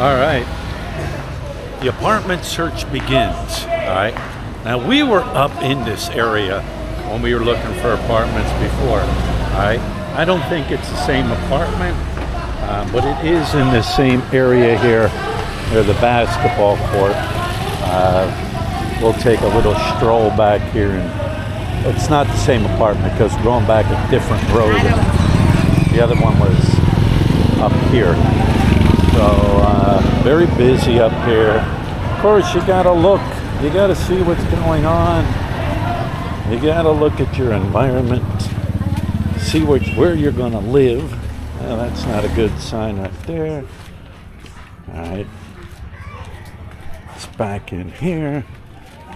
All right. The apartment search begins. All right. Now we were up in this area when we were looking for apartments before. All right. I don't think it's the same apartment, but it is in the same area here near the basketball court. We'll take a little stroll back here, and it's not the same apartment because we're going back a different road. The other one was up here. So very busy up here. Of course, you gotta look. You gotta see what's going on. You gotta look at your environment. See where you're gonna live. Well, that's not a good sign right there. All right. It's back in here.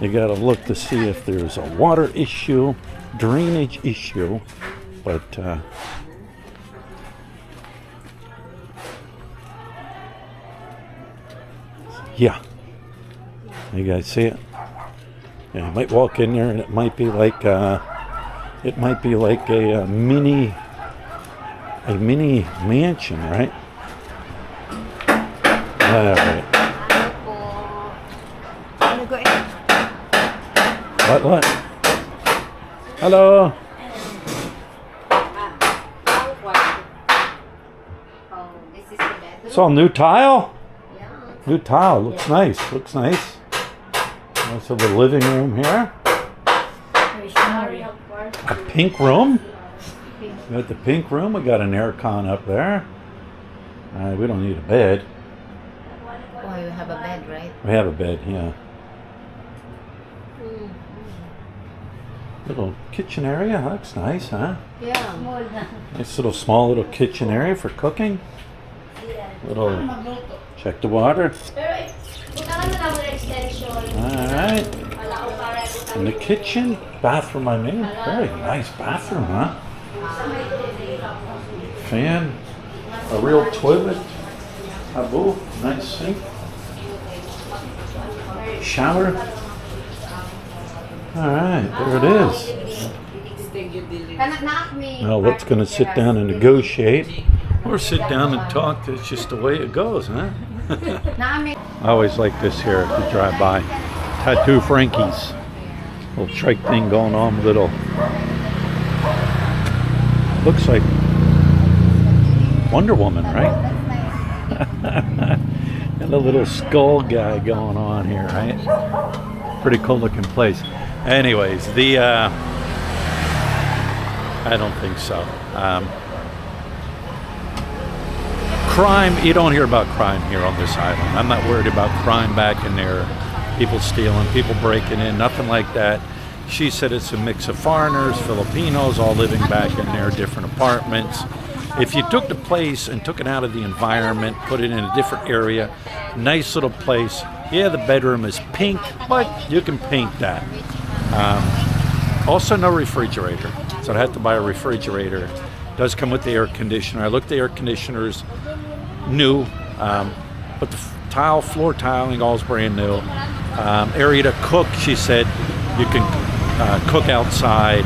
You gotta look to see if there's a water issue, drainage issue, but yeah. You guys see it? Yeah, you might walk in there and it might be like a mini mansion, right? All right. What? Hello. This is the bedroom. It's all new tile? Yeah. New tile. Looks nice. Looks nice. So the living room here. A pink room. We got the pink room. We got an aircon up there. We don't need a bed. Oh, you have a bed, right? We have a bed, yeah. Little kitchen area. Looks nice, huh? Yeah. Nice little small little kitchen area for cooking. Little check the water. Alright. In the kitchen, bathroom I mean. Very nice bathroom, huh? Fan. A real toilet. Taboo. Nice sink. Shower. Alright, there it is. Now let's gonna sit down and negotiate. Or sit down and talk. It's just the way it goes, huh? I always like this here if you drive by. Tattoo Frankie's. Little trike thing going on, little. Looks like Wonder Woman, right? And a little skull guy going on here, right? Pretty cool looking place. Anyways, I don't think so. Crime, you don't hear about crime here on this island. I'm not worried about crime back in there. People stealing, people breaking in, nothing like that. She said it's a mix of foreigners, Filipinos, all living back in there, different apartments. If you took the place and took it out of the environment, put it in a different area, nice little place. Yeah, the bedroom is pink, but you can paint that. Also, no refrigerator. So I had to buy a refrigerator. It does come with the air conditioner. I looked at the air conditioners, new, but the floor tiling, all is brand new. Area to cook, she said, you can cook outside.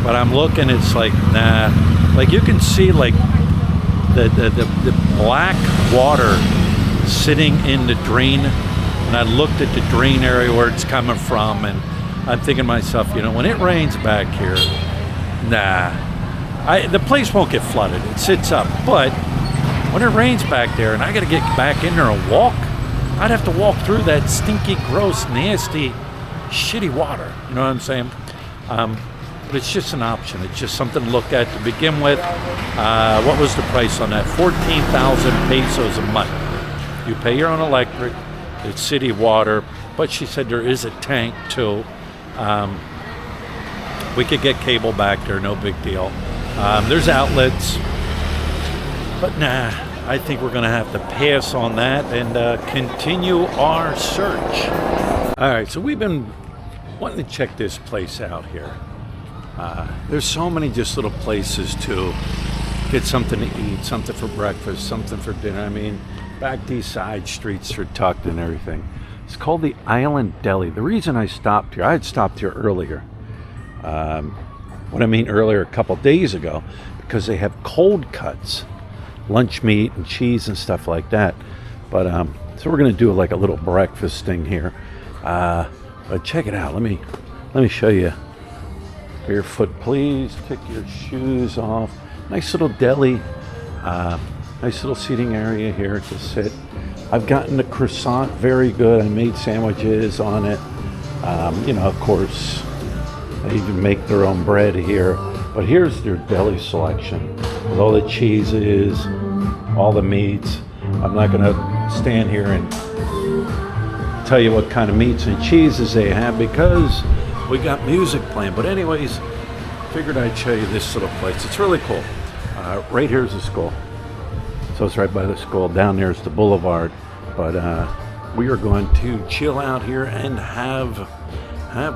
But I'm looking, it's like, nah. Like you can see like the black water sitting in the drain. And I looked at the drain area where it's coming from, and I'm thinking to myself, when it rains back here, nah, the place won't get flooded. It sits up. But when it rains back there and I got to get back in there and walk, I'd have to walk through that stinky, gross, nasty, shitty water. You know what I'm saying? But it's just an option. It's just something to look at to begin with. What was the price on that? 14,000 pesos a month. You pay your own electric. It's city water. But she said there is a tank too. We could get cable back there, no big deal. There's outlets. But nah, I think we're going to have to pass on that and continue our search. All right, so we've been wanting to check this place out here. There's so many just little places to get something to eat, something for breakfast, something for dinner. I mean, back these side streets are tucked and everything. It's called the Island Deli. The reason I stopped here, I had stopped here earlier. What I mean earlier, a couple days ago, because they have cold cuts, lunch meat and cheese and stuff like that. But so we're gonna do like a little breakfast thing here. But check it out. Let me show you. Barefoot, please. Take your shoes off. Nice little deli. Nice little seating area here to sit. I've gotten the croissant, very good. I made sandwiches on it. You know, of course, they even make their own bread here. But here's their deli selection with all the cheeses, all the meats. I'm not going to stand here and tell you what kind of meats and cheeses they have because we got music playing. But anyways, figured I'd show you this little place. It's really cool. Right here's the school. So it's right by the school. Down there's the boulevard. But we are going to chill out here and have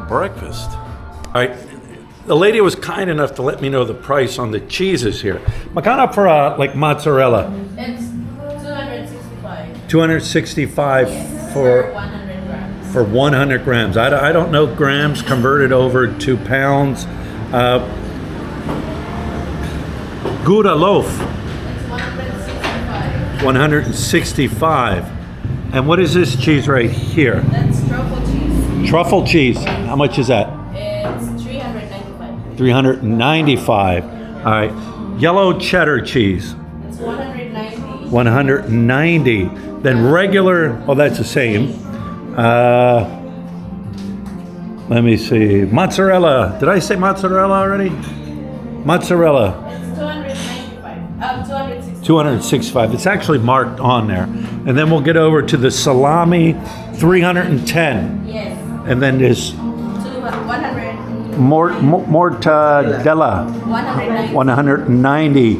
breakfast. All right. The lady was kind enough to let me know the price on the cheeses here. Magkano for like mozzarella? It's 265. 265 Yes. for 100 grams. for 100 grams. I don't know grams converted over to pounds. Gouda loaf, It's 165. 165. And what is this cheese right here? That's truffle cheese. Truffle cheese. How much is that? It's 395. 395. All right. Yellow cheddar cheese, It's 190. 190. Then regular, oh, that's the same. Let me see. Mozzarella. Did I say mozzarella already? Mozzarella, It's 295. 265. 265. It's actually marked on there. And then we'll get over to the salami, 310. Yes. And then this 100. mortadella, 190. 190.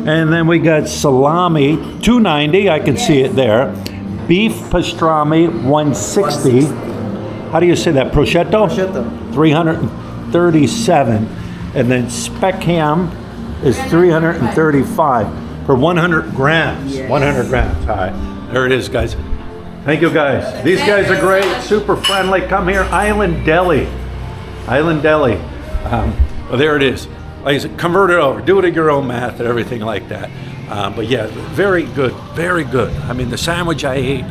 And then we got salami, 290. I can see it there. Beef pastrami, 160. How do you say that? Prosciutto? Prosciutto. 337. And then speck ham is 335 for 100 grams. Yes. 100 grams. All right. There it is, guys. Thank you, guys. These guys are great. Super friendly. Come here. Island Deli. Island Deli. Well, there it is. Like I said, convert it over. Do it at your own math and everything like that. But yeah, very good. Very good. I mean, the sandwich I ate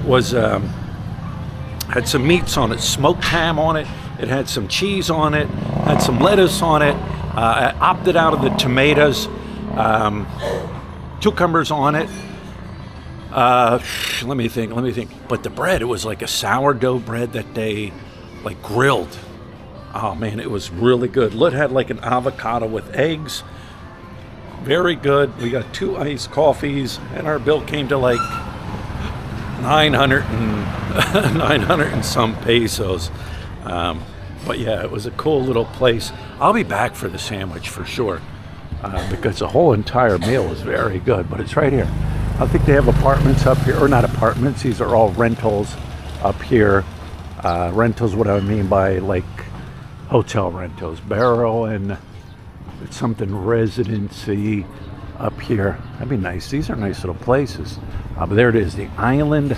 was had some meats on it, smoked ham on it. It had some cheese on it, had some lettuce on it. I opted out of the tomatoes, cucumbers on it. Let me think. But the bread, it was like a sourdough bread that they like grilled. Oh man, it was really good. It had like an avocado with eggs. Very good. We got 2 iced coffees, and our bill came to like 900 and some pesos. But yeah, it was a cool little place. I'll be back for the sandwich for sure, because the whole entire meal was very good. But it's right here. I think they have apartments up here, or not apartments. These are all rentals up here. Rentals, what I mean by like hotel rentals. Barrel and it's something residency up here. That'd be nice. These are nice little places. But there it is, the Island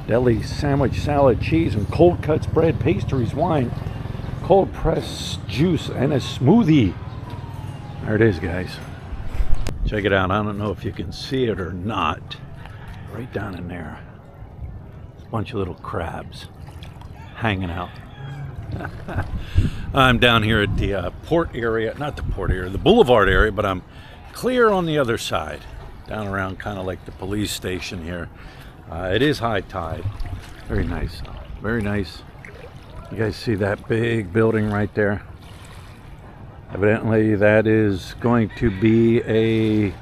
Deli sandwich, salad, cheese, and cold cuts, bread, pastries, wine, cold pressed juice, and a smoothie. There it is, guys. Check it out. I don't know if you can see it or not. Right down in there, a bunch of little crabs hanging out. I'm down here at the port area, not the port area, the boulevard area, but I'm clear on the other side, down around kind of like the police station here. It is high tide. Very nice, very nice. You guys see that big building right there? Evidently that is going to be a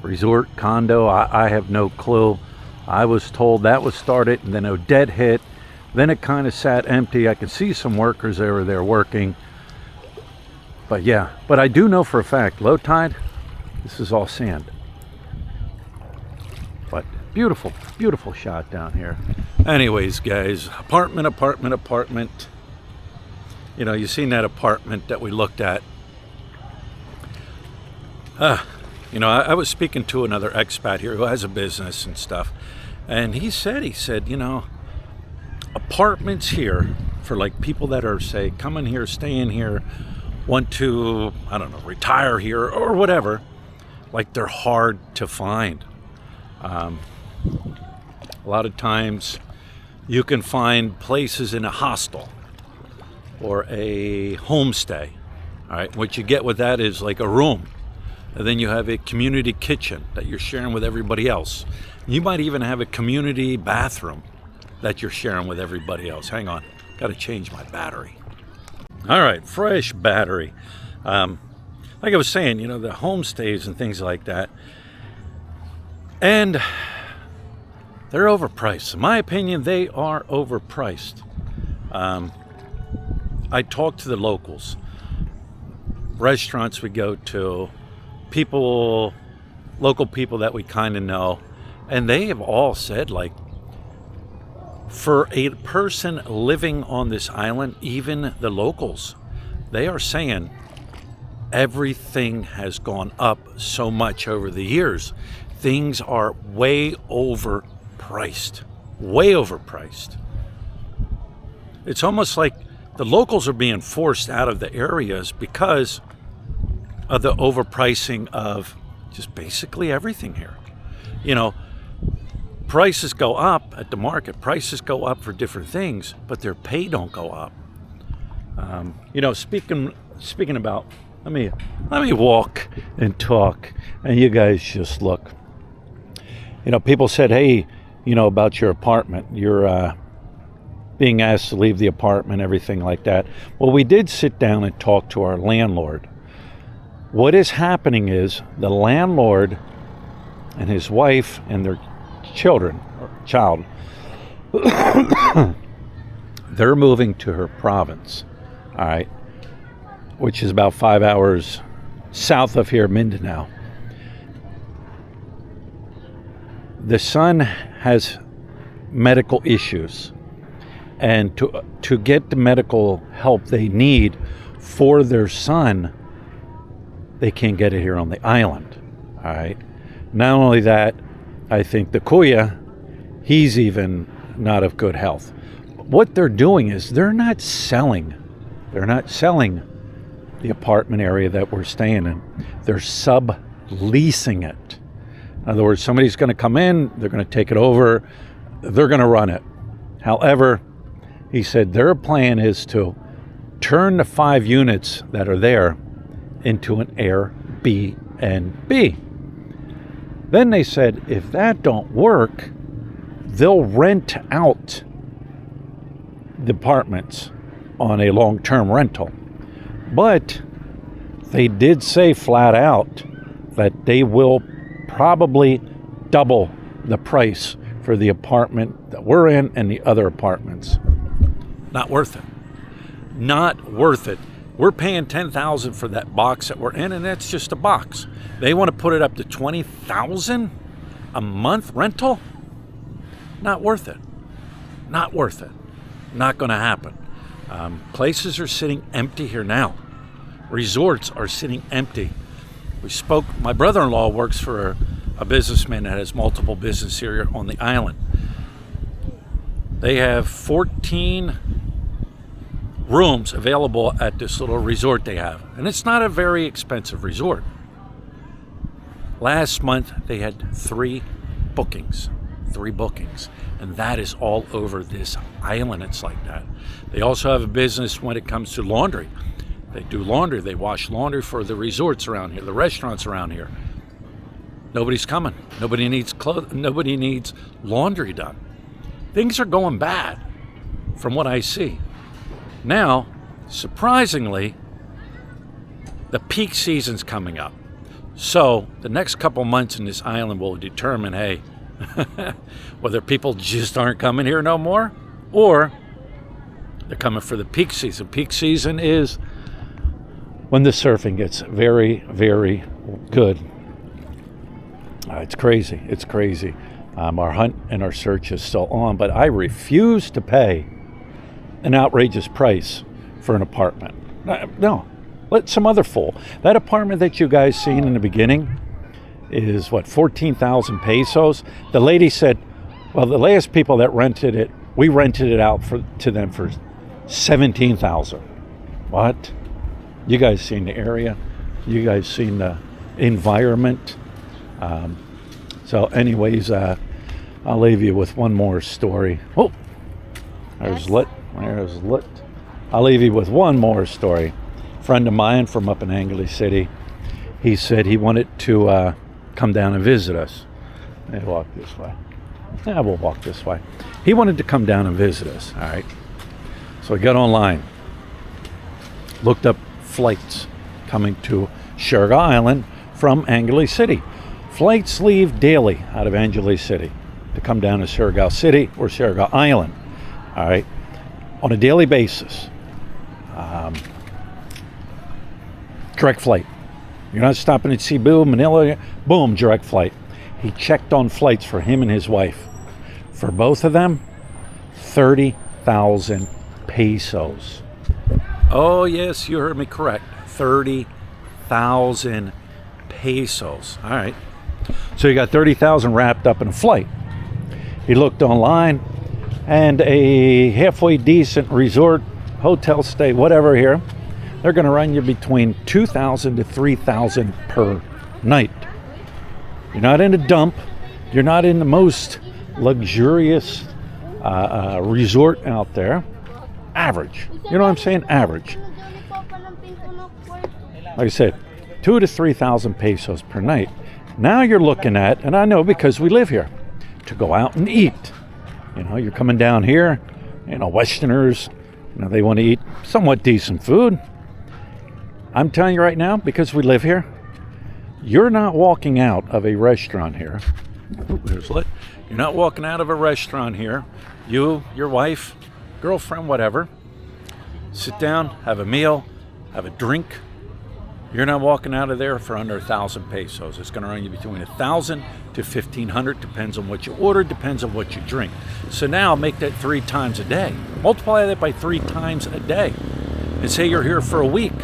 resort condo. I have no clue. I was told that was started and then Odette hit. Then it kind of sat empty. I could see some workers over there working. But yeah, but I do know for a fact, low tide, this is all sand. But beautiful, beautiful shot down here. Anyways, guys, apartment. You know, you seen that apartment that we looked at. You know, I was speaking to another expat here who has a business and stuff. And he said, you know, apartments here for like people that are, say, coming here, staying here, want to, I don't know, retire here or whatever, like they're hard to find. A lot of times you can find places in a hostel or a homestay. All right, what you get with that is like a room. And then you have a community kitchen that you're sharing with everybody else. You might even have a community bathroom that you're sharing with everybody else. Hang on, got to change my battery. All right, fresh battery. Like I was saying, you know, the homestays and things like that. And they're overpriced. In my opinion, they are overpriced. I talk to the locals, restaurants we go to, people, local people that we kind of know, and they have all said, like, for a person living on this island, even the locals, they are saying everything has gone up so much over the years. Things are way overpriced. Way overpriced. It's almost like the locals are being forced out of the areas because of the overpricing of just basically everything here. You know, prices go up at the market. Prices go up for different things, but their pay don't go up. You know, speaking about, let me walk and talk, and you guys just look. You know, people said, hey, you know, about your apartment, you're being asked to leave the apartment, everything like that. Well, we did sit down and talk to our landlord. What is happening is the landlord and his wife and their child, they're moving to her province, all right, which is about 5 hours south of here, Mindanao. The son has medical issues, and to get the medical help they need for their son, they can't get it here on the island. All right. Not only that, I think the kuya, he's even not of good health. What they're doing is they're not selling the apartment area that we're staying in. They're subleasing it. In other words, somebody's going to come in, they're going to take it over, they're going to run it. However, he said their plan is to turn the 5 units that are there into an Airbnb. Then they said if that don't work, they'll rent out the apartments on a long-term rental. But they did say flat out that they will probably double the price for the apartment that we're in and the other apartments. Not worth it. Not worth it. We're paying $10,000 for that box that we're in, and that's just a box. They want to put it up to $20,000 a month rental? Not worth it. Not worth it. Not going to happen. Places are sitting empty here now. Resorts are sitting empty. We spoke, my brother-in-law works for a businessman that has multiple businesses here on the island. They have 14 rooms available at this little resort they have. And it's not a very expensive resort. Last month, they had 3 bookings. 3 bookings. And that is all over this island. It's like that. They also have a business when it comes to laundry. They do laundry. They wash laundry for the resorts around here, the restaurants around here. Nobody's coming. Nobody needs clothes. Nobody needs laundry done. Things are going bad from what I see. Now, surprisingly, the peak season's coming up. So the next couple months in this island will determine, hey, whether people just aren't coming here no more, or they're coming for the peak season. Peak season is when the surfing gets very, very good. It's crazy. It's crazy. Our hunt and our search is still on, but I refuse to pay an outrageous price for an apartment. No, let some other fool. That apartment that you guys seen in the beginning is what, 14,000 pesos? The lady said, well, the last people that rented it, we rented it out to them for 17,000. What? You guys seen the area? You guys seen the environment? So anyways, I'll leave you with one more story. Oh, there's Yes. lit. There's lit. I'll leave you with one more story. A friend of mine from up in Angley City, he said he wanted to come down and visit us. Hey, walk this way. Yeah, we'll walk this way. He wanted to come down and visit us, all right? So I got online, looked up flights coming to Siargao Island from Angley City. Flights leave daily out of Angley City to come down to Siargao City or Siargao Island, all right, on a daily basis. Direct flight. You're not stopping at Cebu, Manila, boom, direct flight. He checked on flights for him and his wife. For both of them, 30,000 pesos. Oh, yes, you heard me correct. 30,000 pesos. All right. So you got 30,000 wrapped up in a flight. He looked online, and a halfway decent resort, hotel stay, whatever here, they're going to run you between 2,000 to 3,000 per night. You're not in a dump. You're not in the most luxurious resort out there. Average. You know what I'm saying? Average. Like I said, 2,000 to 3,000 pesos per night. Now you're looking at, and I know because we live here, to go out and eat. You know, you're coming down here, you know, Westerners, you know, they want to eat somewhat decent food. I'm telling you right now, because we live here, you're not walking out of a restaurant here. Ooh, there's lit. You're not walking out of a restaurant here. You, your wife, girlfriend, whatever, sit down, have a meal, have a drink. You're not walking out of there for under 1,000 pesos. It's going to run you between 1,000 to 1,500. Depends on what you order, depends on what you drink. So now make that 3 times a day. Multiply that by 3 times a day. And say you're here for a week.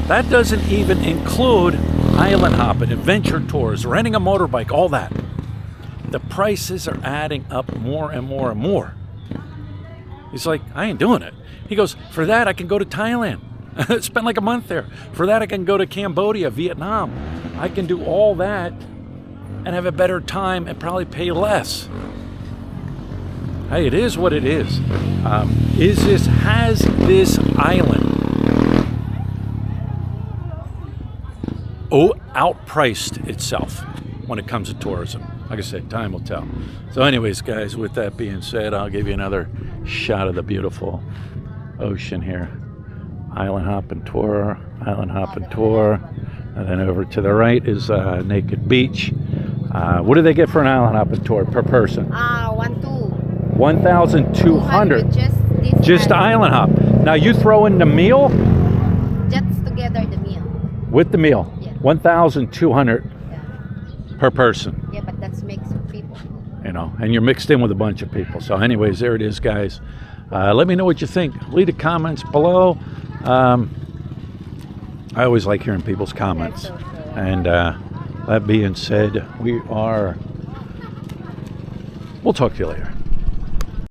That doesn't even include island hopping, adventure tours, renting a motorbike, all that. The prices are adding up more and more and more. He's like, I ain't doing it. He goes, for that I can go to Thailand. Spend like a month there. For that I can go to Cambodia, Vietnam. I can do all that and have a better time and probably pay less. Hey, it is what it is. Has this island outpriced itself when it comes to tourism? Like I said, time will tell. So anyways, guys, with that being said, I'll give you another shot of the beautiful ocean here. Island hopping tour, and then over to the right is Naked Beach. What do they get for an island hopping tour per person? 1,200. Just island hop. Now you throw in the meal? Just together the meal. With the meal? Yeah. 1,200 per person. Yeah, but that's mix of people. You know, and you're mixed in with a bunch of people. So anyways, there it is, guys. Let me know what you think. Leave the comments below. I always like hearing people's comments. And that being said, we'll talk to you later.